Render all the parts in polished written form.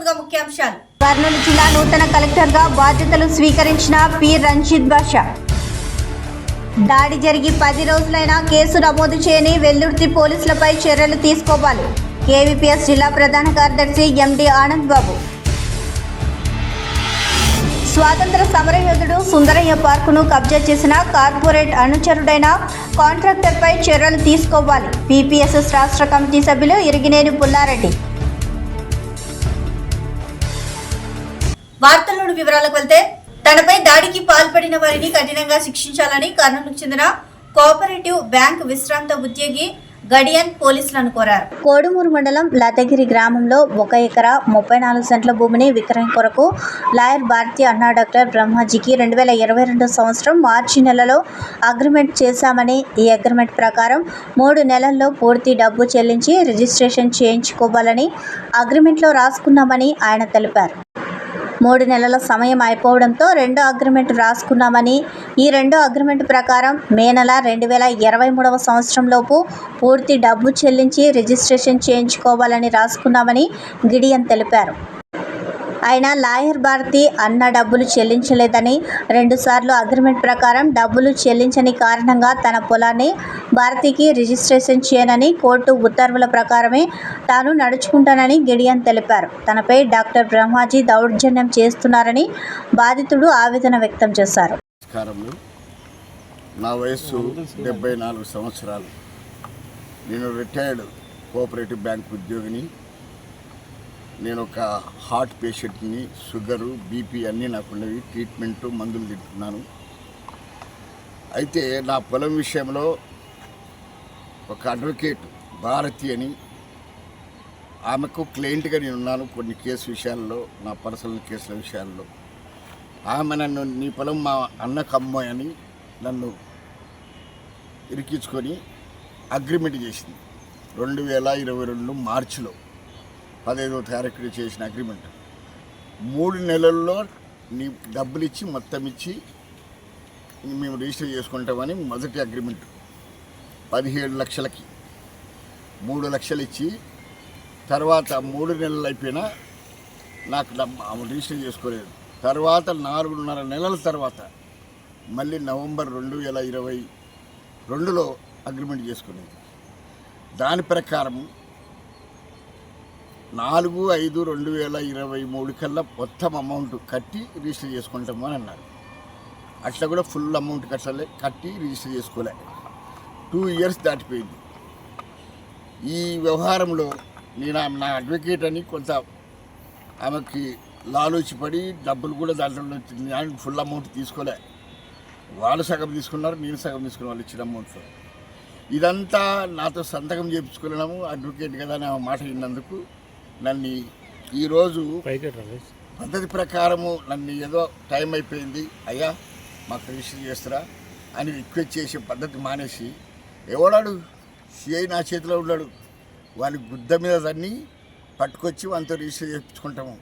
ముందుగా ముఖ్యాంశాలు. కర్నూలు జిల్లా నూతన కలెక్టర్గా బాధ్యతలు స్వీకరించిన పి రంజిత్ బాషా. దాడి జరిగి 10 రోజులైనా కేసు నమోదు చేయని వెల్దుర్తి పోలీసులపై చర్యలు తీసుకోవాలి. కేవీపీఎస్ జిల్లా ప్రధాన కార్యదర్శి ఎండి ఆనంద్ బాబు. స్వాతంత్ర సమరయోధుడు సుందరయ్య పార్కును కబ్జా చేసిన కార్పొరేట్ అనుచరుడైన కాంట్రాక్టర్పై చర్యలు తీసుకోవాలి. పీపీఎస్ఎస్ రాష్ట్ర కమిటీ సభ్యులు ఇరిగినేని పుల్లారెడ్డి. వార్తల్లోని వివరాలకు వెళ్తే, తనపై దాడికి పాల్పడిన వారిని కఠినంగా శిక్షించాలని కర్నూలుకు చెందిన కోఆపరేటివ్ బ్యాంక్ విశ్రాంత ఉద్యోగి గడియన్ పోలీసులను కోరారు. కోడుమూరు మండలం లతగిరి గ్రామంలో 1 ఎకరా 34 సెంట్ల భూమిని విక్రయం కొరకు లాయర్ భారతి అన్నా డాక్టర్ బ్రహ్మాజీకి 2022 సంవత్సరం మార్చి నెలలో అగ్రిమెంట్ చేశామని, ఈ అగ్రిమెంట్ ప్రకారం 3 నెలల్లో పూర్తి డబ్బు చెల్లించి రిజిస్ట్రేషన్ చేయించుకోవాలని అగ్రిమెంట్లో రాసుకున్నామని ఆయన తెలిపారు. 3 నెలల సమయం అయిపోవడంతో రెండో అగ్రిమెంట్ రాసుకున్నామని, ఈ రెండో అగ్రిమెంట్ ప్రకారం మే నెల 2023 సంవత్సరంలోపు పూర్తి డబ్బు చెల్లించి రిజిస్ట్రేషన్ చేయించుకోవాలని రాసుకున్నామని గిడియన్ తెలిపారు. ఆయన లాయర్ భారతి అన్న డబ్బులు చెల్లించలేదని, 2 సార్లు అగ్రిమెంట్ ప్రకారం డబ్బులు చెల్లించని కారణంగా తన పొలాన్ని భారతికి రిజిస్ట్రేషన్ చేయనని కోర్టు ఉత్తర్వుల ప్రకారమే తాను నడుచుకుంటానని గిడియన్ తెలిపారు. తనపై డాక్టర్ బ్రహ్మాజీ దౌర్జన్యం చేస్తున్నారని బాధితుడు ఆవేదన వ్యక్తం చేశారు. నా వయస్సు 74 సంవత్సరాలు. నేను రిటైర్డ్ కోఆపరేటివ్ బ్యాంక్ ఉద్యోగిని. నేను ఒక హార్ట్ పేషెంట్ని. షుగరు, బీపీ అన్నీ నాకున్నవి. ట్రీట్మెంటు, మందులు తింటున్నాను. అయితే నా పొలం విషయంలో ఒక అడ్వకేట్ భారతి అని ఆమెకు క్లయింట్గా నేను ఉన్నాను. కొన్ని కేసు విషయాల్లో, నా పర్సనల్ కేసుల విషయాల్లో ఆమె నన్ను నీ పొలం మా అన్నకు అమ్మాయని నన్ను ఇరికించుకొని అగ్రిమెంట్ చేసింది. 2022 మార్చిలో 15వ తారీఖున చేసిన అగ్రిమెంట్. 3 నెలల్లో నీ డబ్బులు ఇచ్చి మొత్తం ఇచ్చి మేము రిజిస్టర్ చేసుకుంటామని మొదటి అగ్రిమెంట్ 17 లక్షలకి 3 లక్షలు ఇచ్చి, తర్వాత 3 నెలలు అయిపోయినా నాకు రిజిస్టర్ చేసుకోలేదు. తర్వాత 4.5 నెలల తర్వాత మళ్ళీ నవంబర్ 2022లో అగ్రిమెంట్ చేసుకునేది. దాని ప్రకారం 4/5/2023 కల్లా మొత్తం అమౌంట్ కట్టి రిజిస్టర్ చేసుకుంటాము అని అన్నారు. అట్లా కూడా ఫుల్ అమౌంట్ కట్టి రిజిస్టర్ చేసుకోలే. 2 ఇయర్స్ దాటిపోయింది. ఈ వ్యవహారంలో నేను నా అడ్వకేట్ అని కొంత ఆమెకి లాలూచిపడి డబ్బులు కూడా దాంట్లో ఫుల్ అమౌంట్ తీసుకోలే. వాళ్ళు సగం తీసుకున్నారు, నేను సగం తీసుకున్న వాళ్ళు ఇచ్చిన అమౌంట్లో. ఇదంతా నాతో సంతకం చేయించుకున్నాము. అడ్వకేట్ కదా అని మాట విన్నందుకు నన్ను ఈరోజు పద్ధతి ప్రకారము నన్ను ఏదో టైం అయిపోయింది అయ్యా మాకు రిజిస్టర్ చేస్తారా అని రిక్వెస్ట్ చేసే పద్ధతి మానేసి, ఎవడాడు సిఐ నా చేతిలో ఉన్నాడు, వాని గుద్ద మీద దాన్ని పట్టుకొచ్చి వానితో రిజిస్టర్ చేయించుకుంటాము,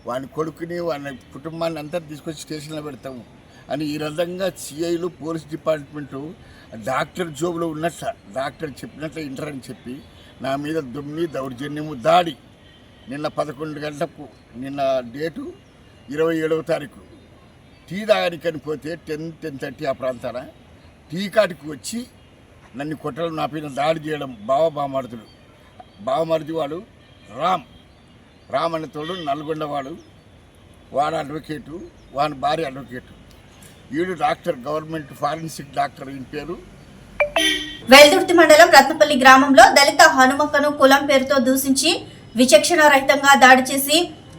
వాని కొడుకుని వాని కుటుంబాన్ని అంతా తీసుకొచ్చి స్టేషన్లో పెడతాము అని ఈ విధంగా సిఐలు, పోలీస్ డిపార్ట్మెంటు డాక్టర్ జోబులో ఉన్నట్ల, డాక్టర్ చెప్పినట్లు ఇంటరని చెప్పి నా మీద దుమ్మి, దౌర్జన్యము, దాడి. నిన్న 11 గంటలకు, నిన్న డేటు 27వ తారీఖు టీ తాగడానికి పోతే 10-10:30 ఆ ప్రాంతాన టీ కాటికి వచ్చి నన్ను కొట్టడం, నా పైన దాడి చేయడం. బావమరిది వాడు రామ్ అనే తోడు నల్గొండ వాడు అడ్వకేటు, వాని భార్య అడ్వకేటు. వీడు డాక్టర్, గవర్నమెంట్ ఫారెన్సిక్ డాక్టర్. ఈయన పేరు. వెల్దుర్తి మండలం రత్నపల్లి గ్రామంలో దళిత హనుమక్కను కులం పేరుతో దూషించి విచక్షణ రహితంగా దాడి చేసి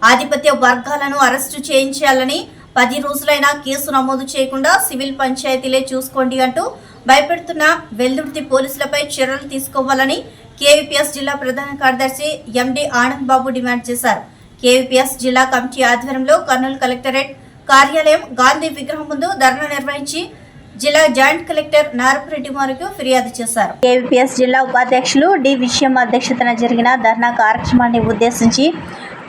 ఆధిపత్య వర్గాలను అరెస్టు చేయించాలని, 10 రోజులైనా కేసు నమోదు చేయకుండా సివిల్ పంచాయతీలే చూసుకోండి అంటూ భయపెడుతున్న వెల్దుర్తి పోలీసులపై చర్యలు తీసుకోవాలని కేవీపీఎస్ జిల్లా ప్రధాన కార్యదర్శి ఎండి ఆనంద్ బాబు డిమాండ్ చేశారు. కేవీపీఎస్ జిల్లా కమిటీ ఆధ్వర్యంలో కర్నూలు కలెక్టరేట్ కార్యాలయం గాంధీ విగ్రహం ముందు ధర్నా నిర్వహించి జిల్లా జాయింట్ కలెక్టర్ నారపురెడ్డి మారుకు ఫిర్యాదు చేశారు. కేవీపీఎస్ జిల్లా ఉపాధ్యక్షులు డి విషయం అధ్యక్షతన జరిగిన ధర్నా కార్యక్రమాన్ని ఉద్దేశించి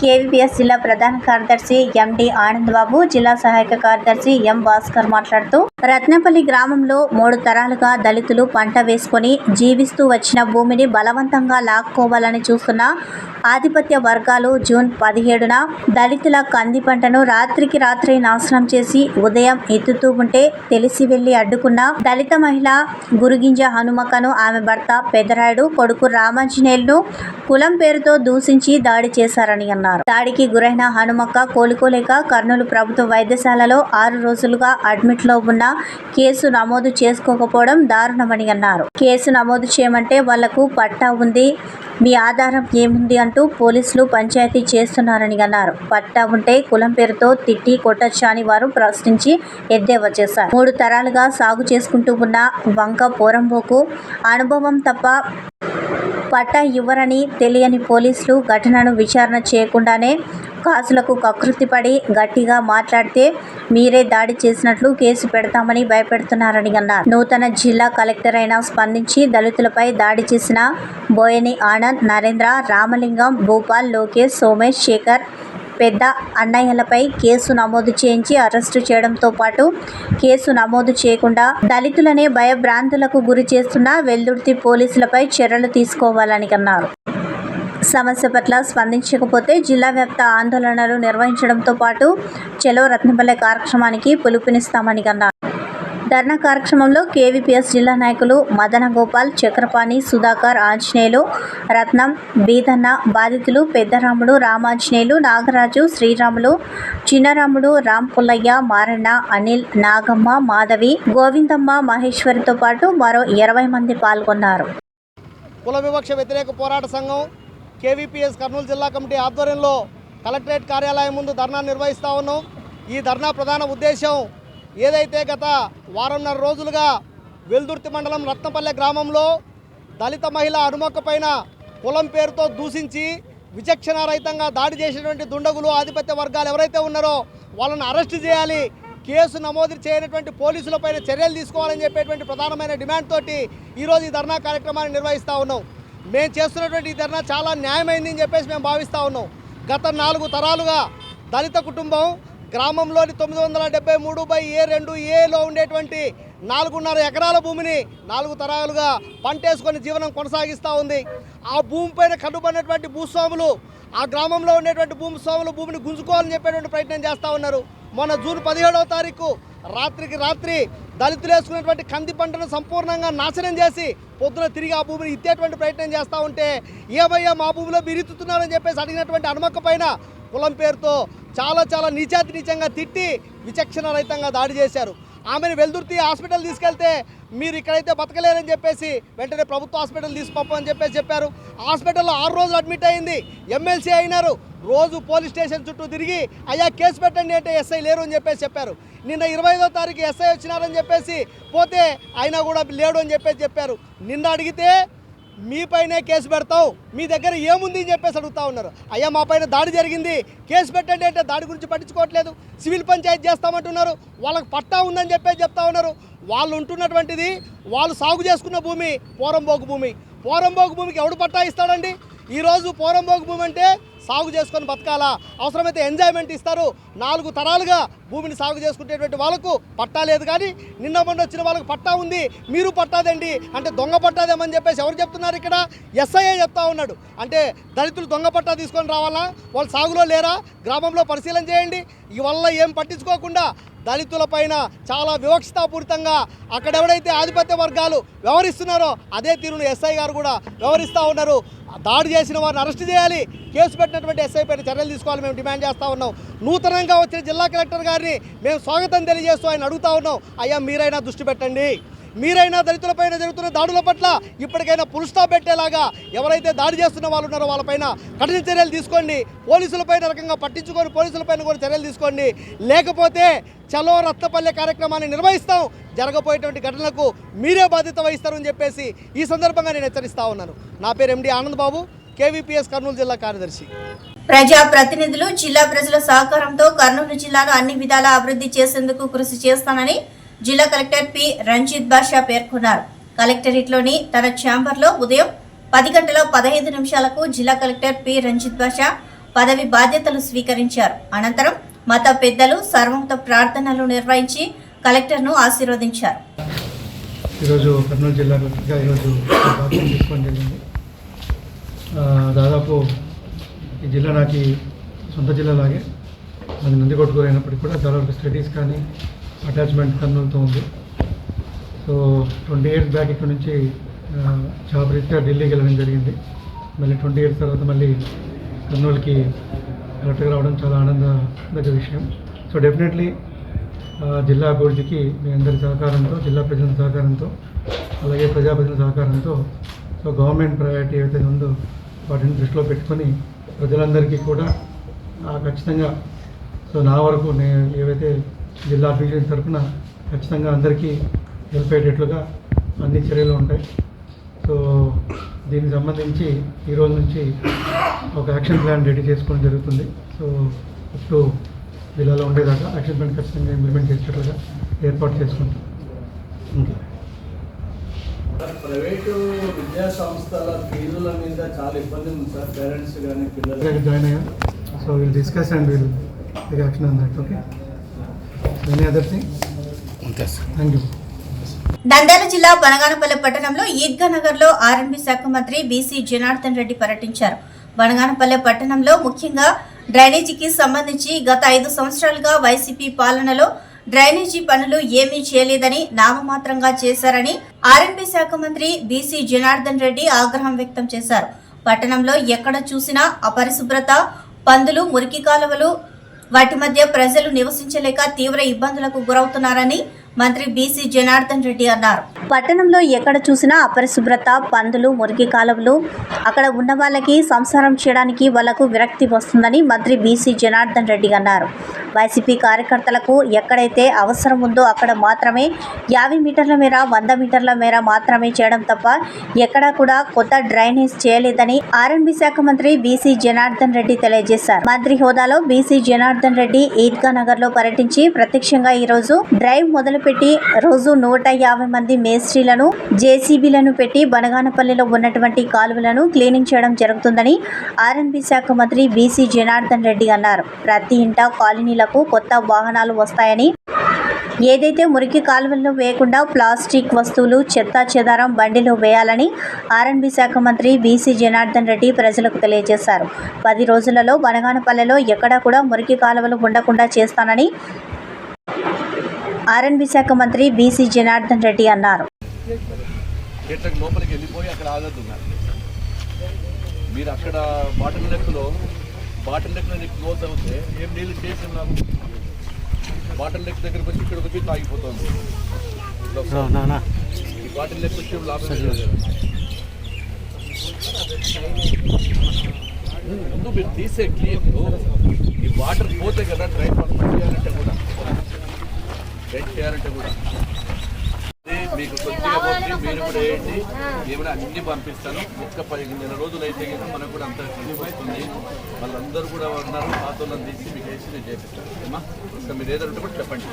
కేవీపీఎస్ జిల్లా ప్రధాన కార్యదర్శి ఎండి ఆనంద్ బాబు, జిల్లా సహాయక కార్యదర్శి ఎం భాస్కర్ మాట్లాడుతూ, రత్నపల్లి గ్రామంలో 3 తరాలుగా దళితులు పంట వేసుకొని జీవిస్తూ వచ్చిన భూమిని బలవంతంగా లాక్కోవాలని చూస్తున్న ఆధిపత్య వర్గాలు జూన్ 17న దళితుల కంది పంటను రాత్రికి రాత్రి నాశనం చేసి ఉదయం ఎత్తుతూ ఉంటే తెలిసి వెళ్లి అడ్డుకున్న దళిత మహిళ గురుగింజ హనుమక్కను ఆమె భర్త పెద్దరాయుడు కొడుకు రామాంజనేయులను కులం పేరుతో దూషించి దాడి చేశారని అన్నారు. దాడికి గురైన హనుమక్క కోలుకోలేక కర్నూలు ప్రభుత్వ వైద్యశాలలో 6 రోజులుగా అడ్మిట్లో ఉన్న కేసు నమోదు చేసుకోకపోవడం దారుణమని అన్నారు. కేసు నమోదు చేయమంటే వాళ్లకు పట్టా ఉంది, మీ ఆధారం ఏముంది అంటూ పోలీసులు పంచాయతీ చేస్తున్నారని అన్నారు. పట్టా ఉంటే కులం పేరుతో తిట్టి కొట్టొచ్చా అని వారు ప్రశ్నించి ఎద్దేవా చేశారు. 3 తరాలుగా సాగు చేసుకుంటూ ఉన్న వంక పోరంబోకు అనుభవం తప్ప పట్టా ఇవ్వరని తెలియని పోలీసులు ఘటనను విచారణ చేయకుండానే కాసులకు కకృతిపడి గట్టిగా మాట్లాడితే మీరే దాడి చేసినట్లు కేసు పెడతామని భయపెడుతున్నారని అన్నారు. నూతన జిల్లా కలెక్టర్ అయినా స్పందించి దళితులపై దాడి చేసిన బోయని ఆనంద్, నరేంద్ర, రామలింగం, భూపాల్, లోకేష్, సోమేష్, శేఖర్ పెద్ద అన్నయ్యలపై కేసు నమోదు చేయించి అరెస్టు చేయడంతో పాటు కేసు నమోదు చేయకుండా దళితులనే భయభ్రాంతులకు గురి చేస్తున్న వెల్దుర్తి పోలీసులపై చర్యలు తీసుకోవాలని అన్నారు. సమస్య పట్ల స్పందించకపోతే జిల్లా వ్యాప్త ఆందోళనలు నిర్వహించడంతో పాటు చలో రత్నపల్లి కార్యక్రమానికి పిలుపునిస్తామని అన్నారు. ధర్నా కార్యక్రమంలో కేవీపీఎస్ జిల్లా నాయకులు మదన గోపాల్, చక్రపాణి, సుధాకర్, ఆంజనేయులు, రత్నం, బీదన్న, బాధితులు పెద్దరాముడు, రామాంజనేయులు, నాగరాజు, శ్రీరాములు, చిన్నరాముడు, రాంపుల్లయ్య, మారಣ್ణ, అనిల్, నాగమ్మ, మాధవి, గోవిందమ్మ, మహేశ్వరితో పాటు మరో 20 మంది పాల్గొన్నారు. కుల వివక్ష వ్యతిరేక పోరాట సంఘం కేవీపీఎస్ కర్నూలు జిల్లా కమిటీ ఆధ్వర్యంలో కలెక్టరేట్ కార్యాలయం ముందు ధర్నా నిర్వహిస్తూ ఉన్నాం. ఈ ధర్నా ప్రధాన ఉద్దేశం ఏదైతే గత వారంన్నర రోజులుగా వెల్దుర్తి మండలం రత్నపల్లె గ్రామంలో దళిత మహిళ హనుమక్క పైన కులం పేరుతో దూషించి విచక్షణారహితంగా దాడి చేసినటువంటి దుండగులు ఆధిపత్య వర్గాలు ఎవరైతే ఉన్నారో వాళ్ళని అరెస్టు చేయాలి, కేసు నమోదు చేయనటువంటి పోలీసులపైన చర్యలు తీసుకోవాలని చెప్పేటువంటి ప్రధానమైన డిమాండ్ తోటి ఈరోజు ఈ ధర్నా కార్యక్రమాన్ని నిర్వహిస్తూ ఉన్నాం. మేము చేస్తున్నటువంటి ఈ ధర్నా చాలా న్యాయమైందని చెప్పేసి మేము భావిస్తూ ఉన్నాం. గత 4 తరాలుగా దళిత కుటుంబం గ్రామంలోని 973/A2Aలో ఉండేటువంటి 4.5 ఎకరాల భూమిని 4 తరాలుగా పంటేసుకొని జీవనం కొనసాగిస్తూ ఉంది. ఆ భూమిపైన కట్టుబడినటువంటి భూస్వాములు ఆ గ్రామంలో ఉండేటువంటి భూస్వాములు భూమిని గుంజుకోవాలని చెప్పేటువంటి ప్రయత్నం చేస్తూ ఉన్నారు. మొన్న జూన్ 17వ తారీఖు రాత్రికి రాత్రి దళితులు వేసుకున్నటువంటి కంది పంటను సంపూర్ణంగా నాశనం చేసి పొద్దున తిరిగి ఆ భూమిని ఇచ్చేటువంటి ప్రయత్నం చేస్తూ ఉంటే ఏమయ్యా మా భూమిలో బిరితుతున్నారని చెప్పేసి అడిగినటువంటి హనుమక్క పైన కులం పేరుతో చాలా నీచాతి నీచంగా తిట్టి విచక్షణ రహితంగా దాడి చేశారు. ఆమెను వెల్దుర్తి హాస్పిటల్ తీసుకెళ్తే మీరు ఇక్కడైతే బతకలేరని చెప్పేసి వెంటనే ప్రభుత్వ హాస్పిటల్ తీసుకుపోమని చెప్పేసి చెప్పారు. హాస్పిటల్లో 6 రోజులు అడ్మిట్ అయింది, ఎమ్మెల్సీ అయినారు. రోజు పోలీస్ స్టేషన్ చుట్టూ తిరిగి అయ్యా కేసు పెట్టండి అంటే ఎస్ఐ లేరు అని చెప్పేసి చెప్పారు. నిన్న 25వ తారీఖు ఎస్ఐ వచ్చినారని చెప్పేసి పోతే అయినా కూడా లేడు అని చెప్పేసి చెప్పారు. నిన్న అడిగితే మీపైనే కేసు పెడతాం, మీ దగ్గర ఏముంది అని చెప్పేసి అడుగుతూ ఉన్నారు. అయ్యా మా పైన దాడి జరిగింది, కేసు పెట్టండి అంటే దాడి గురించి పట్టించుకోవట్లేదు, సివిల్ పంచాయతీ చేస్తామంటున్నారు, వాళ్ళకి పట్టా ఉందని చెప్పేసి చెప్తా ఉన్నారు. వాళ్ళు ఉంటున్నటువంటిది వాళ్ళు సాగు చేసుకున్న భూమి పోరంబోకు భూమి. పోరంబోకు భూమికి ఎవడు పట్టా ఇస్తాడండి? ఈరోజు పోరంబోకు భూమి అంటే సాగు చేసుకొని బతకాలా, అవసరమైతే ఎంజాయ్మెంట్ ఇస్తారు. 4 తరాలుగా భూమిని సాగు చేసుకునేటువంటి వాళ్ళకు పట్టా లేదు, కానీ నిన్న మొన్న వచ్చిన వాళ్ళకు పట్టా ఉంది, మీరు పట్టాదండి అంటే దొంగ పట్టాదేమని చెప్పేసి ఎవరు చెప్తున్నారు? ఇక్కడ ఎస్ఐఏ చెప్తా ఉన్నాడు. అంటే దళితులు దొంగ పట్టా తీసుకొని రావాలా? వాళ్ళు సాగులో లేరా? గ్రామంలో పరిశీలన చేయండి. ఈ వల్ల ఏం పట్టించుకోకుండా దళితుల పైన చాలా వివక్షతాపూరితంగా అక్కడెవడైతే ఆధిపత్య వర్గాలు వ్యవహరిస్తున్నారో అదే తీరును ఎస్ఐ గారు కూడా వ్యవహరిస్తూ ఉన్నారు. దాడి చేసిన వారిని అరెస్ట్ చేయాలి, కేసు పెట్టినటువంటి ఎస్ఐ పైన చర్యలు తీసుకోవాలి మేము డిమాండ్ చేస్తూ ఉన్నాం. నూతనంగా వచ్చిన జిల్లా కలెక్టర్ గారిని మేము స్వాగతం తెలియజేస్తూ ఆయన అడుగుతూ ఉన్నాం, అయ్యా మీరైనా దృష్టి పెట్టండి, మీరైనా దళితులపైన జరుగుతున్న దాడుల పట్ల ఇప్పటికైనా ఫుల్ స్టాప్ పెట్టేలాగా ఎవరైతే దాడి చేస్తున్న వాళ్ళు ఉన్నారో వాళ్ళపైన కఠిన చర్యలు తీసుకోండి, పోలీసులపైన రకంగా పట్టించుకొని పోలీసులపైన కూడా చర్యలు తీసుకోండి, లేకపోతే చలో రత్నపల్లె కార్యక్రమాన్ని నిర్వహిస్తాం, జరగబోయేటువంటి ఘటనలకు మీరే బాధ్యత వహిస్తారని చెప్పేసి ఈ సందర్భంగా నేను హెచ్చరిస్తా ఉన్నాను. నా పేరు ఎండి ఆనంద్ బాబు, కేవీపీఎస్ కర్నూలు జిల్లా కార్యదర్శి. ప్రజా ప్రతినిధులు జిల్లా ప్రజల సహకారంతో కర్నూలు జిల్లాను అన్ని విధాలా అభివృద్ధి చేసేందుకు కృషి చేస్తానని జిల్లా కలెక్టర్ పి రంజిత్ బాషా పేర్కొన్నారు. కలెక్టరేట్లోని తన ఛాంబర్లో ఉదయం 10:15 జిల్లా కలెక్టర్ పి రంజిత్ బాషా పదవి బాధ్యతలు స్వీకరించారు. అనంతరం మత పెద్దలు సర్వమత ప్రార్థనలు నిర్వహించి కలెక్టర్ను ఆశీర్వదించారు. ఈరోజు కర్నూలు జిల్లా కలెక్టర్గా ఈరోజు బాధ్యత తీసుకోవడం జరిగింది. దాదాపు ఈ జిల్లా నాకు సొంత జిల్లాలాగే అది నందికొట్కూరు అయినప్పటికీ కూడా దాదాపు స్టడీస్ కానీ అటాచ్మెంట్ కర్నూలుతో ఉంది. సో 20 years బ్యాక్ ఇక్కడ నుంచి జాబ్ రీత్యా ఢిల్లీకి వెళ్ళడం జరిగింది. మళ్ళీ 20 years తర్వాత మళ్ళీ కర్నూలుకి కలెక్టర్గా రావడం చాలా ఆనందదగ్గ విషయం. సో డెఫినెట్లీ జిల్లా అభివృద్ధికి మీ అందరి సహకారంతో, జిల్లా ప్రజల సహకారంతో, అలాగే ప్రజాప్రతినిధుల సహకారంతో సో గవర్నమెంట్ ప్రయారిటీ ఏదైతే ఉందో వాటిని దృష్టిలో పెట్టుకొని ప్రజలందరికీ కూడా ఖచ్చితంగా సో నా వరకు నేను ఏవైతే జిల్లా అడ్మినిస్ట్రేషన్ తరఫున ఖచ్చితంగా అందరికీ హెల్ప్ అయ్యేటట్లుగా అన్ని చర్యలు ఉంటాయి. సో దీనికి సంబంధించి ఈరోజు నుంచి ఒక యాక్షన్ ప్లాన్ రెడీ చేసుకోవడం జరుగుతుంది. సో ఇప్పుడు జిల్లాలో ఉండేదాకా యాక్షన్ ప్లాన్ ఖచ్చితంగా ఇంప్లిమెంట్ చేసేటట్లుగా ఏర్పాటు చేసుకుంటాం. ప్రైవేటు విద్యా సంస్థల ఫీజుల మీద చాలా ఇబ్బంది ఉంది సార్. పేరెంట్స్ కానీ పిల్లలు జాయిన్ అయ్యాం. So will discuss and will take action on that. Okay, any other thing? Thank you. Nandyal జిల్లా బనగానపల్లె పట్టణంలో ఈద్గా నగర్లో ఆర్ఎండ్బి శాఖ మంత్రి బీసీ జనార్దన్ రెడ్డి పర్యటించారు. బనగానపల్లె పట్టణంలో ముఖ్యంగా డ్రైనేజీకి సంబంధించి గత 5 సంవత్సరాలుగా వైసీపీ పాలనలో డ్రైనేజీ పనులు ఏమీ చేయలేదని, నామమాత్రంగా చేశారని ఆర్ఎండ్బి శాఖ మంత్రి బీసీ జనార్దన్ రెడ్డి ఆగ్రహం వ్యక్తం చేశారు. పట్టణంలో ఎక్కడ చూసినా అపరిశుభ్రత, పందులు, మురికి కాలువలు, వాటి మధ్య ప్రజలు నివసించలేక తీవ్ర ఇబ్బందులకు గురవుతున్నారని మంత్రి బీసీ జనార్దన్ రెడ్డి అన్నారు. పట్టణంలో ఎక్కడ చూసినా అపరిశుభ్రత, పందులు, మురికి కాలువలు, అక్కడ ఉన్న వాళ్ళకి సంసారం చేయడానికి వాళ్లకు విరక్తి వస్తుందని మంత్రి బీసీ జనార్దన్ రెడ్డి అన్నారు. వైసీపీ కార్యకర్తలకు ఎక్కడైతే అవసరం ఉందో అక్కడ మాత్రమే 50 మీటర్ల మేర, 100 మీటర్ల మేర మాత్రమే చేయడం తప్ప ఎక్కడా కూడా కొత్త డ్రైనేజ్ చేయలేదని ఆర్ఎండ్బి శాఖ మంత్రి బీసీ జనార్దన్ రెడ్డి తెలియజేశారు. మంత్రి హోదాలో బీసీ జనార్దన్ రెడ్డి ఈద్గా నగర్ లో పర్యటించి ప్రత్యక్షంగా ఈ రోజు డ్రైవ్ మొదలుపెట్టి రోజు 150 మంది మేస్త్రీలను, జేసీబీలను పెట్టి బనగానపల్లిలో ఉన్నటువంటి కాలువలను క్లీనింగ్ చేయడం జరుగుతుందని ఆర్ఎండ్బి శాఖ మంత్రి బీసీ జనార్దన్ రెడ్డి అన్నారు. ప్రతి ఇంట కాలనీలకు కొత్త వాహనాలు వస్తాయని, ఏదైతే మురికి కాలువల్లో వేయకుండా ప్లాస్టిక్ వస్తువులు, చెత్త చెదారం బండిలో వేయాలని ఆర్ఎండ్బి శాఖ మంత్రి బీసీ జనార్దన్ రెడ్డి ప్రజలకు తెలియజేశారు. 10 రోజులలో బనగానపల్లెలో ఎక్కడా కూడా మురికి కాలువలు ఉండకుండా చేస్తానని ఆర్ఎండ్బి శాఖ మంత్రి బీసీ జనార్దన్ రెడ్డి అన్నారు. లోపలికి వెళ్ళిపోయి అక్కడ ఆగద్దు. మీరు అక్కడ బాటిల్ నెక్లో నీకు క్లోజ్ అవుతే ఏం నీళ్ళు చేసి ఉన్నాము. బాటిల్ నెక్ దగ్గరకు వచ్చి ఇక్కడికి వచ్చి తాగిపోతుంది. ఈ బాటిల్ నెక్ వచ్చి లాభం లేదు. ముందు మీరు తీసే క్లీన్ ఈ వాటర్ పోతే కదా డ్రైన్ చేయాలంటే కూడా మీకు కొద్దిగా పోతే మీరు కూడా వేయండి. ఏమైనా అన్ని పంపిస్తాను. ఒక్క 15 రోజులు అయితే కదా మనకు కూడా అంత వస్తుంది. వాళ్ళందరూ కూడా ఉన్నారు. పాతోళ్ళని తీసి మీకు వేసి నేను చేపిస్తాను. అమ్మా ఇంకా మీరు ఏదైనా ఉంటే కూడా చెప్పండి.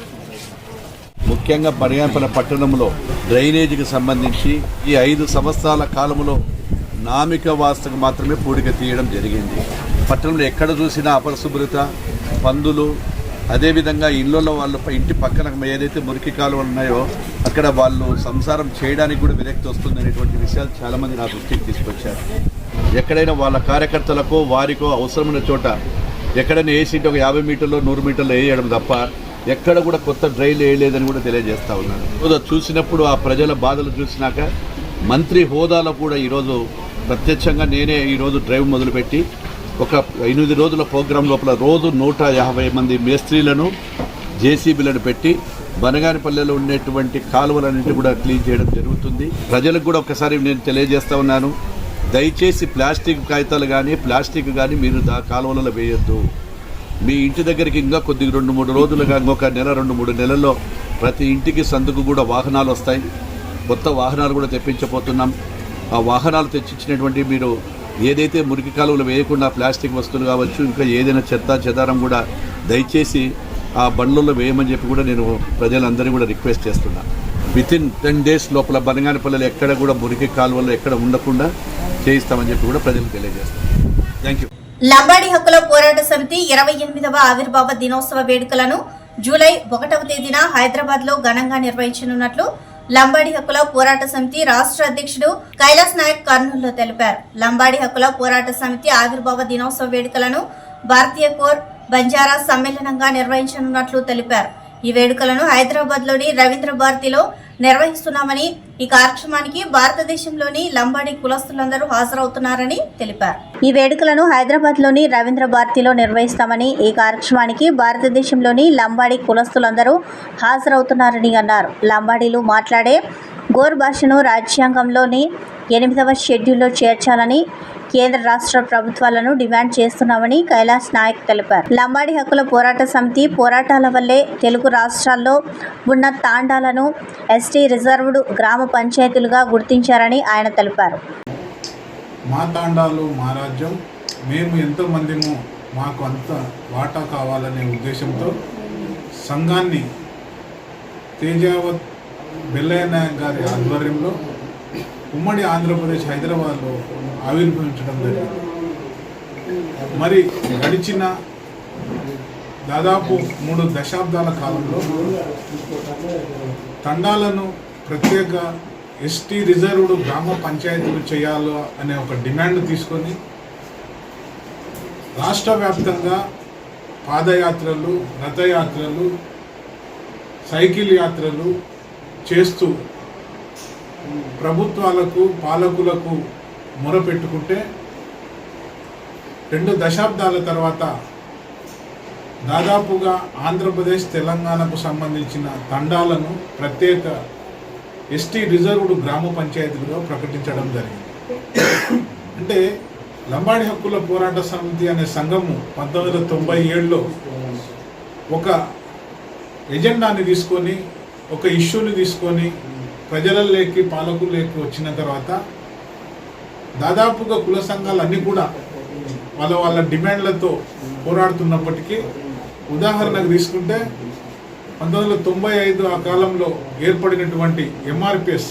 ముఖ్యంగా బనగానపల్లె పట్టణంలో డ్రైనేజీకి సంబంధించి ఈ 5 సంవత్సరాల కాలంలో నామిక వాస్తకు మాత్రమే పూడిక తీయడం జరిగింది. పట్టణంలో ఎక్కడ చూసినా అపరిశుభ్రత, పందులు, అదేవిధంగా ఇళ్ళల్లో వాళ్ళు ఇంటి పక్కన ఏదైతే మురికి కాలువలు ఉన్నాయో అక్కడ వాళ్ళు సంసారం చేయడానికి కూడా విరక్తి వస్తుంది అనేటువంటి విషయాలు చాలామంది నా దృష్టికి తీసుకొచ్చారు. ఎక్కడైనా వాళ్ళ కార్యకర్తలకో వారికో అవసరమైన చోట ఎక్కడైనా వేసింటే ఒక 50 మీటర్లు 100 మీటర్లు వేయడం తప్ప ఎక్కడ కూడా కొత్త డ్రైన్లు వేయలేదని కూడా తెలియజేస్తా ఉన్నాను. చూసినప్పుడు ఆ ప్రజల బాధలు చూసినాక మంత్రి హోదాలో కూడా ఈరోజు ప్రత్యక్షంగా నేనే ఈరోజు డ్రైవ్ మొదలుపెట్టి ఒక 8 రోజుల ప్రోగ్రాం లోపల రోజు 150 మంది మేస్త్రీలను, జేసీబీలను పెట్టి బనగానపల్లెలో ఉండేటువంటి కాలువలన్నింటి కూడా క్లీన్ చేయడం జరుగుతుంది. ప్రజలకు కూడా ఒకసారి నేను తెలియజేస్తా ఉన్నాను, దయచేసి ప్లాస్టిక్ కాగితాలు కానీ ప్లాస్టిక్ కానీ మీరు కాలువలలో వేయొద్దు. మీ ఇంటి దగ్గరికి ఇంకా కొద్దిగా 2-3 రోజులుగా ఇంకొక నెల 2-3 నెలల్లో ప్రతి ఇంటికి సందుకు కూడా వాహనాలు వస్తాయి. కొత్త వాహనాలు కూడా తెప్పించబోతున్నాం. ఆ వాహనాలు తెచ్చిచ్చినటువంటి మీరు ఏదైతే మురికి కాలువలు వేయకుండా ప్లాస్టిక్ వస్తువులు కావచ్చు, ఇంకా ఏదైనా చెత్త చెదారం కూడా దయచేసి ఆ బండ్లలో వేయమని చెప్పి కూడా నేను ప్రజలందరినీ కూడా రిక్వెస్ట్ చేస్తున్నాను. వితిన్ 10 days లోపల బనగానపల్లెలో ఎక్కడ కూడా మురికి కాలువలు ఎక్కడ ఉండకుండా చేయిస్తామని చెప్పి కూడా ప్రజలకు తెలియజేస్తాను. Thank you. లంబాడి హక్కుల పోరాట సమితి 28వ ఆవిర్భావ దినోత్సవ వేడుకలను జూలై 1వ తేదీన హైదరాబాద్ లో ఘనంగా నిర్వహించనున్నట్లు లంబాడి హక్కుల పోరాట సమితి రాష్ట్ర అధ్యక్షుడు కైలాస్ నాయక్ కర్నూలులో తెలిపారు. లంబాడి హక్కుల పోరాట సమితి ఆవిర్భావ దినోత్సవ వేడుకలను భారతీయ కోర్ బంజారా సమ్మేళనంగా నిర్వహించనున్నట్లు తెలిపారు. ఈ వేడుకలను హైదరాబాద్ లోని రవీంద్ర భారతిలో నిర్వహిస్తున్నామని, ఈ కార్యక్రమానికి భారతదేశంలోని లంబాడి కులస్తులందరూ హాజరవుతున్నారని తెలిపారు. ఈ వేడుకలను హైదరాబాద్ లోని రవీంద్ర భారతిలో నిర్వహిస్తామని, ఈ కార్యక్రమానికి భారతదేశంలోని లంబాడి కులస్తులందరూ హాజరవుతున్నారని అన్నారు. లంబాడీలు మాట్లాడే గోర్ భాషను రాజ్యాంగంలోని 8వ షెడ్యూల్లో చేర్చాలని కేంద్ర రాష్ట్ర ప్రభుత్వాలను డిమాండ్ చేస్తున్నామని కైలాస్ నాయక్ తెలిపారు. లంబాడి హక్కుల పోరాట సమితి పోరాటాల వల్లే తెలుగు రాష్ట్రాల్లో ఉన్న తాండాలను ఎస్టీ రిజర్వ్డ్ గ్రామ పంచాయతీలుగా గుర్తించారని ఆయన తెలిపారు. మా తాండాలు మా రాజ్యం, మేము ఎంతోమందిమో మాకు అంత వాటా కావాలనే ఉద్దేశంతో సంఘాన్ని తేజావత్ బెల్లయ్య నాయక్ గారి ఆధ్వర్యంలో ఉమ్మడి ఆంధ్రప్రదేశ్ హైదరాబాద్లో ఆవిర్భవించడం జరిగింది. మరి గడిచిన దాదాపు 3 దశాబ్దాల కాలంలో తండాలను ప్రత్యేక ఎస్టీ రిజర్వ్డ్ గ్రామ పంచాయతీలు చేయాలి అనే ఒక డిమాండ్ తీసుకొని రాష్ట్ర వ్యాప్తంగా పాదయాత్రలు, రథయాత్రలు, సైకిల్ యాత్రలు చేస్తూ ప్రభుత్వాలకు, పాలకులకు మొరపెట్టుకుంటే 2 దశాబ్దాల తర్వాత దాదాపుగా ఆంధ్రప్రదేశ్, తెలంగాణకు సంబంధించిన తండాలను ప్రత్యేక ఎస్టీ రిజర్వ్డ్ గ్రామ పంచాయతీలుగా ప్రకటించడం జరిగింది. అంటే లంబాడి హక్కుల పోరాట సమితి అనే సంఘము 1997లో ఒక ఎజెండాని తీసుకొని, ఒక ఇష్యూని తీసుకొని ప్రజలలోకి, పాలకుల్లోకి వచ్చిన తర్వాత దాదాపుగా కుల సంఘాలన్నీ కూడా వాళ్ళ డిమాండ్లతో పోరాడుతున్నప్పటికీ, ఉదాహరణకు తీసుకుంటే 1995 ఆ కాలంలో ఏర్పడినటువంటి ఎంఆర్పిఎస్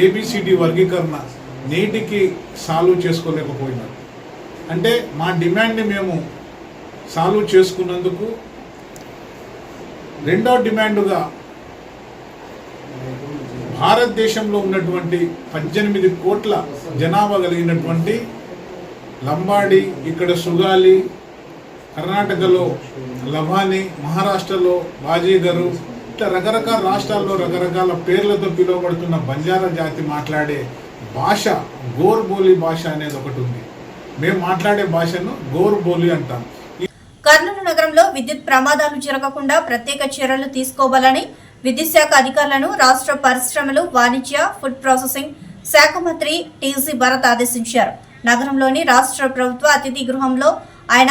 ఏబిసిడి వర్గీకరణ నేటికి సాల్వ్ చేసుకోలేకపోయినారు. అంటే మా డిమాండ్ని మేము సాల్వ్ చేసుకున్నందుకు రెండో డిమాండుగా భారతదేశంలో ఉన్నటువంటి 18 కోట్ల జనాభా కలిగినటువంటి లంబాడి, ఇక్కడ సుగాలి, కర్ణాటకలో లభాని, మహారాష్ట్రలో బాజీగరు, ఇట్లా రకరకాల రాష్ట్రాల్లో రకరకాల పేర్లతో పిలువబడుతున్న బంజారా జాతి మాట్లాడే భాష గోర్ బోలి భాష అనేది ఒకటి ఉంది. మేము మాట్లాడే భాషను గోర్ బోలి అంటాం. కర్నూలు నగరంలో విద్యుత్ ప్రమాదాలు జరగకుండా ప్రత్యేక చర్యలు తీసుకోవాలని విద్యుత్ శాఖ అధికారులను రాష్ట్ర పరిశ్రమలు, వాణిజ్య, ఫుడ్ ప్రాసెసింగ్ శాఖ మంత్రి టీజీ భరత్ ఆదేశించారు. నగరంలోని రాష్ట్ర ప్రభుత్వ అతిథి గృహంలో ఆయన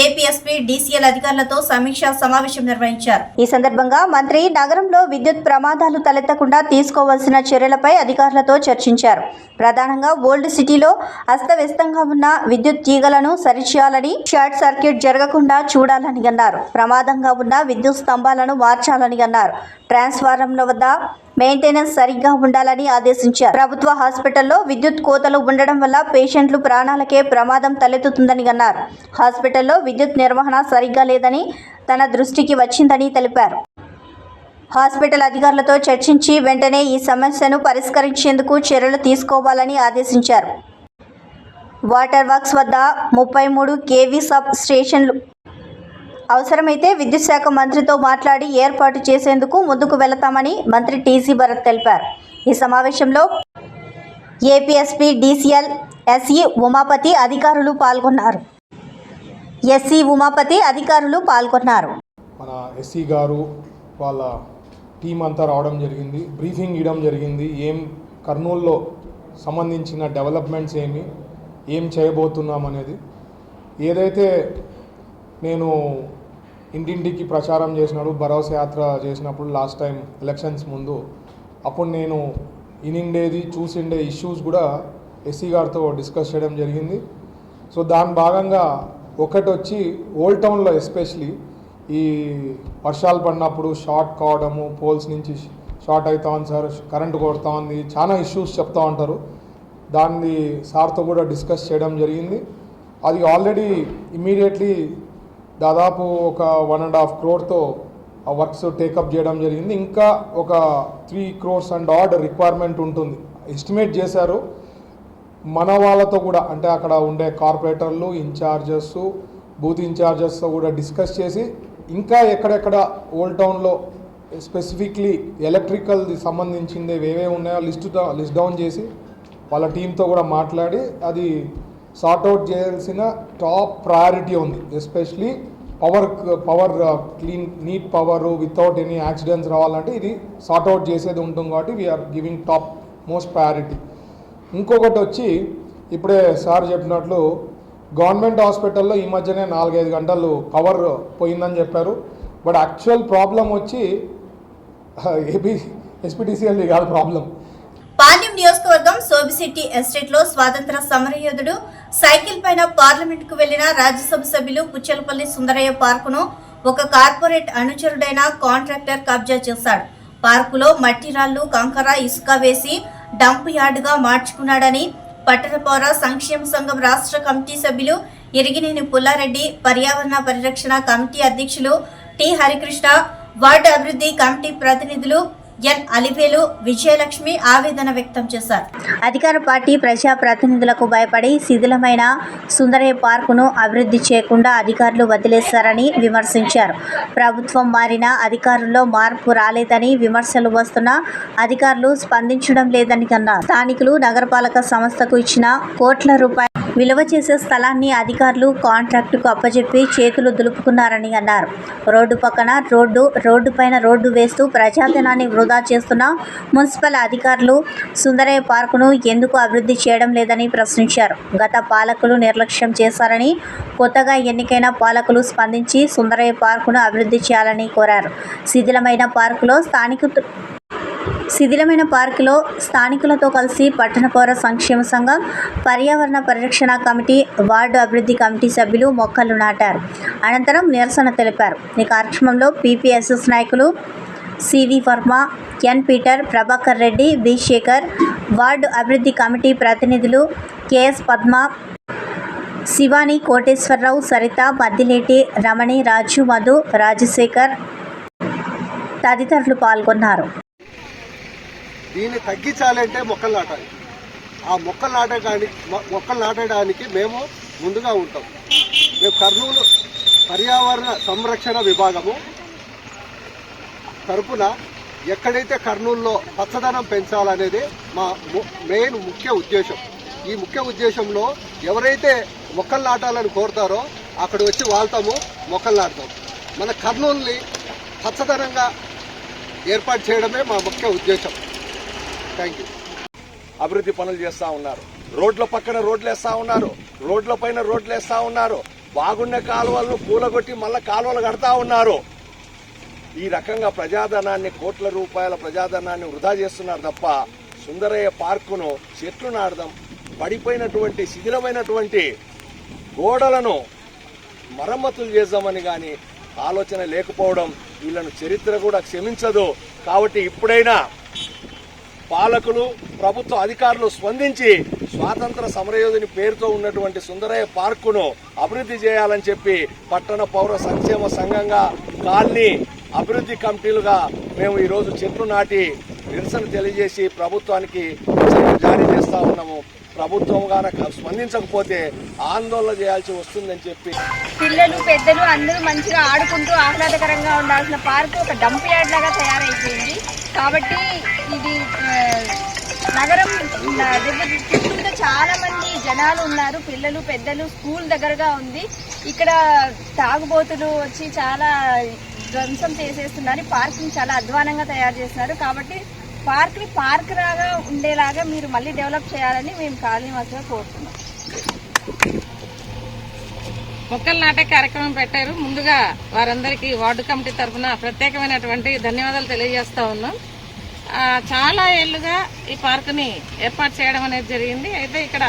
ఏపీఎస్పీ, డీసీఎల్ అధికారులతో సమీక్షా సమావేశం నిర్వహించారు. ఈ సందర్భంగా మంత్రి నగరంలో విద్యుత్ ప్రమాదాలు తలెత్తకుండా తీసుకోవాల్సిన చర్యలపై అధికారులతో చర్చించారు. ప్రధానంగా ఓల్డ్ సిటీలో అస్తవ్యస్తంగా ఉన్న విద్యుత్ తీగలను సరిచేయాలని, షార్ట్ సర్క్యూట్ జరగకుండా చూడాలని అన్నారు. ప్రమాదంగా ఉన్న విద్యుత్ స్తంభాలను మార్చాలని అన్నారు. ట్రాన్స్ఫార్మర్ల వద్ద మెయింటెనెన్స్ సరిగ్గా ఉండాలని ఆదేశించారు. ప్రభుత్వ హాస్పిటల్లో విద్యుత్ కోతలు ఉండడం వల్ల పేషెంట్లు ప్రాణాలకే ప్రమాదం తలెత్తుతుందని అన్నారు. హాస్పిటల్లో విద్యుత్ నిర్వహణ సరిగ్గా లేదని తన దృష్టికి వచ్చిందని తెలిపారు. హాస్పిటల్ అధికారులతో చర్చించి వెంటనే ఈ సమస్యను పరిష్కరించేందుకు చర్యలు తీసుకోవాలని ఆదేశించారు. వాటర్ వర్క్స్ వద్ద 33 kV సబ్ స్టేషన్లు అవసరమైతే విద్యుత్ శాఖ మంత్రితో మాట్లాడి ఏర్పాటు చేసేందుకు ముందుకు వెళతామని మంత్రి టీజీ భరత్ తెలిపారు. ఈ సమావేశంలో ఏపీఎస్పీ, డీసీఎల్, ఎస్ఈ ఉమాపతి అధికారులు పాల్గొన్నారు. మన ఎస్సీ గారు వాళ్ళ టీం అంతా రావడం జరిగింది, బ్రీఫింగ్ ఇవ్వడం జరిగింది. కర్నూలులో సంబంధించిన డెవలప్మెంట్స్ ఏం చేయబోతున్నాం అనేది. ఏదైతే నేను ఇంటింటికి ప్రచారం చేసినప్పుడు, భరోసా యాత్ర చేసినప్పుడు లాస్ట్ టైం ఎలక్షన్స్ ముందు, అప్పుడు నేను ఇనిండేది చూసిండే ఇష్యూస్ కూడా ఎస్సీ గారితో డిస్కస్ చేయడం జరిగింది. సో దాని భాగంగా ఒకటి వచ్చి ఓల్డ్ టౌన్లో ఎస్పెషలీ ఈ వర్షాలు పడినప్పుడు షార్ట్ కావడము, పోల్స్ నుంచి షార్ట్ అవుతా ఉంది సార్, కరెంటు కొడుతూ ఉంది, చాలా ఇష్యూస్ చెప్తూ ఉంటారు. దాన్ని సార్తో కూడా డిస్కస్ చేయడం జరిగింది. అది ఆల్రెడీ ఇమ్మీడియట్లీ దాదాపు ఒక 1.5 crore ఆ వర్క్స్ టేకప్ చేయడం జరిగింది. ఇంకా ఒక 3 crores అండ్ ఆర్డ్ రిక్వైర్మెంట్ ఉంటుంది. ఎస్టిమేట్ చేశారు. మన వాళ్ళతో కూడా అంటే అక్కడ ఉండే కార్పొరేటర్లు, ఇన్ఛార్జెస్, బూత్ ఇన్ఛార్జెస్తో కూడా డిస్కస్ చేసి ఇంకా ఎక్కడెక్కడ ఓల్డ్ టౌన్లో స్పెసిఫిక్లీ ఎలక్ట్రికల్ది సంబంధించింది ఏవే ఉన్నాయో లిస్ట్ డౌన్ చేసి వాళ్ళ టీంతో కూడా మాట్లాడి అది సార్ట్అవుట్ చేయాల్సిన టాప్ ప్రయారిటీ ఉంది. Especially power clean neat power without any accidents రావాలంటే ఇది సార్ట్అవుట్ చేసేది ఉంటుంది కాబట్టి we are giving top most priority. ఇంకొకటి వచ్చి ఇప్పుడే సార్ చెప్పినట్లు గవర్నమెంట్ హాస్పిటల్లో ఈ మధ్యనే 4-5 గంటలు పవర్ పోయిందని చెప్పారు. బట్ యాక్చువల్ ప్రాబ్లం వచ్చి ఎస్పీటీసీఎల్ది కాదు ప్రాబ్లం. పాల్యం నియోజకవర్గం సోబిసిటీ ఎస్టేట్ లో స్వాతంత్ర సమరయోధుడు సైకిల్ పైన పార్లమెంట్ కు వెళ్లిన రాజ్యసభ సభ్యులు పుచ్చలపల్లి సుందరయ్య పార్కును ఒక కార్పొరేట్ అనుచరుడైన కాంట్రాక్టర్ కబ్జా చేశాడు. పార్కులో మట్టి రాళ్లు, కంకర, ఇసుక వేసి డంప్ యార్డుగా మార్చుకున్నాడని పట్టణ పౌర సంక్షేమ సంఘం రాష్ట్ర కమిటీ సభ్యులు ఇరిగినేని పుల్లారెడ్డి, పర్యావరణ పరిరక్షణ కమిటీ అధ్యక్షులు టి హరికృష్ణ, వార్డు అభివృద్ధి కమిటీ ప్రతినిధులు ఎన్ అలివేలు, విజయలక్ష్మి ఆవేదన వ్యక్తం చేశారు. అధికార పార్టీ ప్రజా ప్రతినిధులకు భయపడి శిథిలమైన సుందరయ్య పార్కును అభివృద్ధి చేయకుండా అధికారులు వదిలేశారని విమర్శించారు. ప్రభుత్వం మారినా అధికారుల్లో మార్పు రాలేదని విమర్శలు వస్తున్నా అధికారులు స్పందించడం లేదని అన్నారు. స్థానికులు నగరపాలక సంస్థకు ఇచ్చిన కోట్ల రూపాయల విలువ చేసే స్థలాన్ని అధికారులు కాంట్రాక్టుకు అప్పజెప్పి చేతులు దులుపుకున్నారని అన్నారు. రోడ్డు పక్కన రోడ్డు పైన రోడ్డు వేస్తూ ప్రజాధనాన్ని వృధా చేస్తున్న మున్సిపల్ అధికారులు సుందరయ్య పార్కును ఎందుకు అభివృద్ధి చేయడం లేదని ప్రశ్నించారు. గత పాలకులు నిర్లక్ష్యం చేశారని, కొత్తగా ఎన్నికైన పాలకులు స్పందించి సుందరయ్య పార్కును అభివృద్ధి చేయాలని కోరారు. శిథిలమైన పార్కులో స్థానికులతో కలిసి పట్టణ పౌర సంక్షేమ సంఘం, పర్యావరణ పరిరక్షణ కమిటీ, వార్డు అభివృద్ధి కమిటీ సభ్యులు మొక్కలు నాటారు. అనంతరం నిరసన తెలిపారు. ఈ కార్యక్రమంలో పీపీఎస్ఎస్ నాయకులు CV Varma, N Peter, Prabhakar Reddy, B Shekhar, ward అభివృద్ధి కమిటీ ప్రతినిధులు కెఎస్ పద్మ, శివాని, కోటేశ్వరరావు, సరిత, మద్దిలేటి, రమణి, రాజు, మధు, రాజశేఖర్ తదితరులు పాల్గొన్నారు. దీన్ని తగ్గించాలంటే మొక్కలు నాటాలి. ఆ మొక్కలు నాటడానికి మేము ముందుగా ఉంటాం. మేము కర్నూలు పర్యావరణ సంరక్షణ విభాగము తరపున ఎక్కడైతే కర్నూలులో పచ్చదనం పెంచాలనేది మా మెయిన్ ముఖ్య ఉద్దేశం. ఈ ముఖ్య ఉద్దేశంలో ఎవరైతే మొక్కలు నాటాలని కోరుతారో అక్కడ వచ్చి వాళ్తాము, మొక్కలు నాటుతాం. మన కర్నూలుని పచ్చదనంగా ఏర్పాటు చేయడమే మా ముఖ్య ఉద్దేశం. Thank you. అభివృద్ధి పనులు చేస్తూ ఉన్నారు. రోడ్ల పక్కన రోడ్లు వేస్తూ ఉన్నారు, రోడ్ల పైన రోడ్లు వేస్తూ ఉన్నారు. బాగున్న కాలువలను పూలగొట్టి మళ్ళీ కాలువలు కడతా ఉన్నారు. ఈ రకంగా ప్రజాధనాన్ని, కోట్ల రూపాయల ప్రజాధనాన్ని వృధా చేస్తున్నారు తప్ప సుందరయ్య పార్కును చెట్లు నాడదాం, పడిపోయినటువంటి శిథిలమైనటువంటి గోడలను మరమ్మతులు చేద్దామని కానీ ఆలోచన లేకపోవడం వీళ్ళను చరిత్ర కూడా క్షమించదు. కాబట్టి ఇప్పుడైనా పాలకులు, ప్రభుత్వ అధికారులు స్పందించి స్వాతంత్ర సమరయోధుని పేరుతో ఉన్నటువంటి సుందరయ్య పార్కును అభివృద్ధి చేయాలని చెప్పి పట్టణ పౌర సంక్షేమ సంఘంగా, కాలనీ అభివృద్ధి కమిటీలుగా మేము ఈరోజు చెట్లు నాటి నిరసన తెలియజేసి ప్రభుత్వానికి జారీ చేస్తా ఉన్నాము. ప్రభుత్వం కనుక స్పందించకపోతే ఆందోళన చేయాల్సి వస్తుందని చెప్పి పిల్లలు, పెద్దలు అందరూ మంచిగా ఆడుకుంటూ ఆహ్లాదకరంగా ఉండాల్సిన పార్కు ఒక డంప్ యార్డ్ లాగా తయారైపోయింది. కాబట్టి ఇది నగరం చుట్టూ చాలా మంది జనాలు ఉన్నారు. పిల్లలు, పెద్దలు, స్కూల్ దగ్గరగా ఉంది. ఇక్కడ తాగుబోతులు వచ్చి చాలా ధ్వంసం చేసేస్తున్నారు. పార్కింగ్ చాలా అధ్వానంగా తయారు చేస్తున్నారు. కాబట్టి పార్క్ లాగా ఉండేలాగా మీరు మళ్ళీ డెవలప్ చేయాలని మేము కాలనీవాసులుగా కోరుతున్నాం. మొక్కలు నాటే కార్యక్రమం పెట్టారు. ముందుగా వారందరికీ వార్డు కమిటీ తరఫున ప్రత్యేకమైనటువంటి ధన్యవాదాలు తెలియజేస్తా ఉన్నాం. చాలా ఏళ్లుగా ఈ పార్కుని ఏర్పాటు చేయడం అనేది జరిగింది. అయితే ఇక్కడ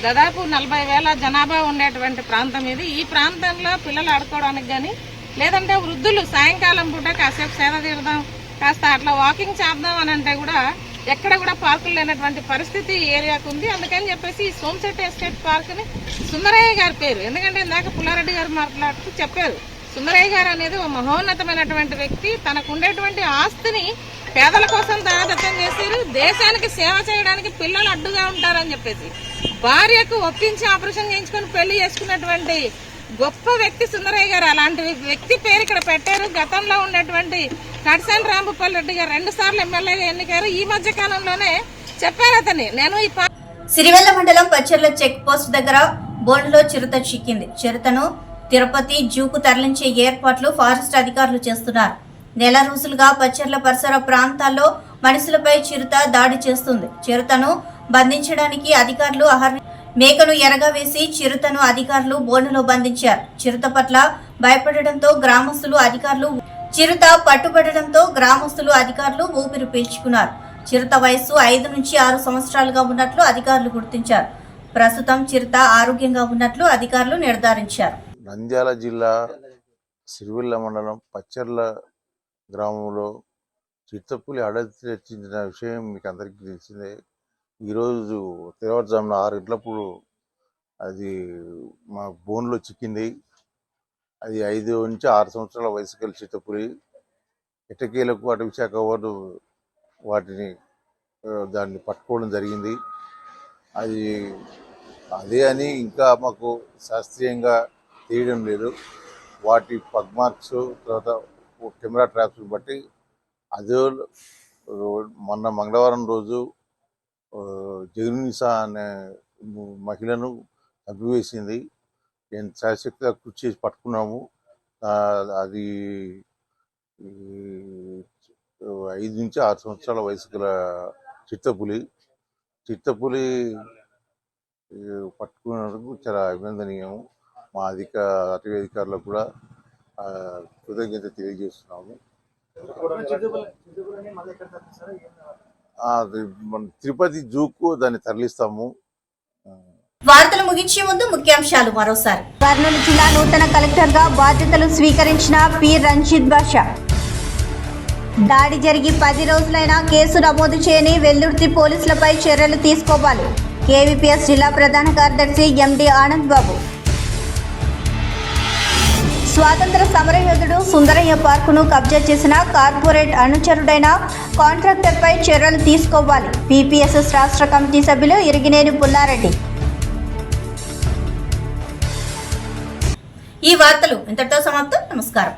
దాదాపు 40,000 జనాభా ఉండేటువంటి ప్రాంతం ఇది. ఈ ప్రాంతంలో పిల్లలు ఆడుకోవడానికి కానీ, లేదంటే వృద్ధులు సాయంకాలం పూట కాసేపు సేద తీరుదాం, కాస్త అట్లా వాకింగ్ చేద్దాం అని అంటే కూడా ఎక్కడ కూడా పార్కులు లేనటువంటి పరిస్థితి ఈ ఏరియాకు ఉంది. అందుకని చెప్పేసి ఈ సోమశెట్టి ఎస్టేట్ పార్క్ ని సుందరయ్య గారి పేరు, ఎందుకంటే ఇందాక పుల్లారెడ్డి గారు మాట్లాడుతూ చెప్పారు సుందరయ్య గారు అనేది ఒక మహోన్నతమైనటువంటి వ్యక్తి. తనకు ఉండేటువంటి ఆస్తిని పేదల కోసం దారదత్తం చేశారు. దేశానికి సేవ చేయడానికి పిల్లలు అడ్డుగా ఉంటారని చెప్పేసి భార్యకు ఒప్పించి ఆపరేషన్ చేయించుకొని పెళ్లి చేసుకున్నటువంటి గొప్ప వ్యక్తి సుందరయ్య గారు. అలాంటి వ్యక్తి పేరు ఇక్కడ పెట్టారు. గతంలో ఉన్నటువంటి కడిసాని రాంభూపాల్ రెడ్డి గారు 2 సార్లు ఎమ్మెల్యేగా ఎన్నికారు. ఈ మధ్య కాలంలోనే చెప్పారు అతన్ని నేను ఈ సిరివెల్ల మండలం పచ్చర్ల చెక్ పోస్ట్ దగ్గర బోనులో చిరుత చిక్కింది. చిరుతను తిరుపతి జూకు తరలించే ఏర్పాట్లు ఫారెస్ట్ అధికారులు చేస్తున్నారు. నెల రోజులుగా పచ్చర్ల పరిసర ప్రాంతాల్లో మనుషులపై చిరుత దాడి చేస్తుంది. చిరుతను బంధించడానికి అధికారులు మేకను ఎరగవేసి చిరుతను అధికారులు బోనులో బంధించారు. చిరుత పట్ల భయపడడంతో చిరుత పట్టుబడడంతో గ్రామస్తులు అధికారులు ఊపిరి పీల్చుకున్నారు. చిరుత వయస్సు 5 నుంచి 6 సంవత్సరాలుగా ఉన్నట్లు అధికారులు గుర్తించారు. ప్రస్తుతం చిరుత ఆరోగ్యంగా ఉన్నట్లు అధికారులు నిర్ధారించారు. నంద్యాల జిల్లా సిరివెల్ల మండలం పచ్చర్ల గ్రామంలో చిత్తపులి అడవి తెచ్చిన విషయం మీకు అందరికీ తెలిసిందే. ఈరోజు తెల్లవారుజామున 6 గంటలప్పుడు అది మా బోన్లో చిక్కింది. అది 5 నుంచి 6 సంవత్సరాల వయసు గల చిత్తపులి. ఎట్టకేలకు అటవీ శాఖ వారు దాన్ని పట్టుకోవడం జరిగింది. అది అదే అని ఇంకా మాకు శాస్త్రీయంగా తీయడం లేదు. వాటి పగ్ మార్క్స్ తర్వాత కెమెరా ట్రాప్స్ బట్టి అదే మొన్న మంగళవారం రోజు జగన్నిసా అనే మహిళను చంపివేసింది. నేను శాశక్తిగా కృషి చేసి పట్టుకున్నాము. అది 5 నుంచి 6 సంవత్సరాల వయసు గల చిత్తపులి పట్టుకున్నందుకు చాలా అభినందనీయం. మా అటవీ అధికారులకు కూడా కృతజ్ఞత తెలియజేస్తున్నాము. మన తిరుపతి జూకు దాన్ని తరలిస్తాము. వార్తలు ముగించే ముందు ముఖ్యాంశాలు మరోసారి. కర్నూలు జిల్లా నూతన కలెక్టర్ గా బాధ్యతలు స్వీకరించిన పి రంజిత్ బాషా. దాడి జరిగి 10 రోజులైనా కేసు నమోదు చేయని వెల్దుర్తి పోలీసులపై చర్యలు తీసుకోవాలి. కేవీపీఎస్ జిల్లా ప్రధాన కార్యదర్శి ఎండి ఆనంద్ బాబు. స్వాతంత్ర సమరయోధుడు సుందరయ్య పార్కును కబ్జా చేసిన కార్పొరేట్ అనుచరుడైన కాంట్రాక్టర్పై చర్యలు తీసుకోవాలి. పీపీఎస్ఎస్ రాష్ట్ర కమిటీ సభ్యులు ఇరిగినేని పుల్లారెడ్డి. ఈ వార్తలు ఇంతటితో సమాప్తం. నమస్కారం.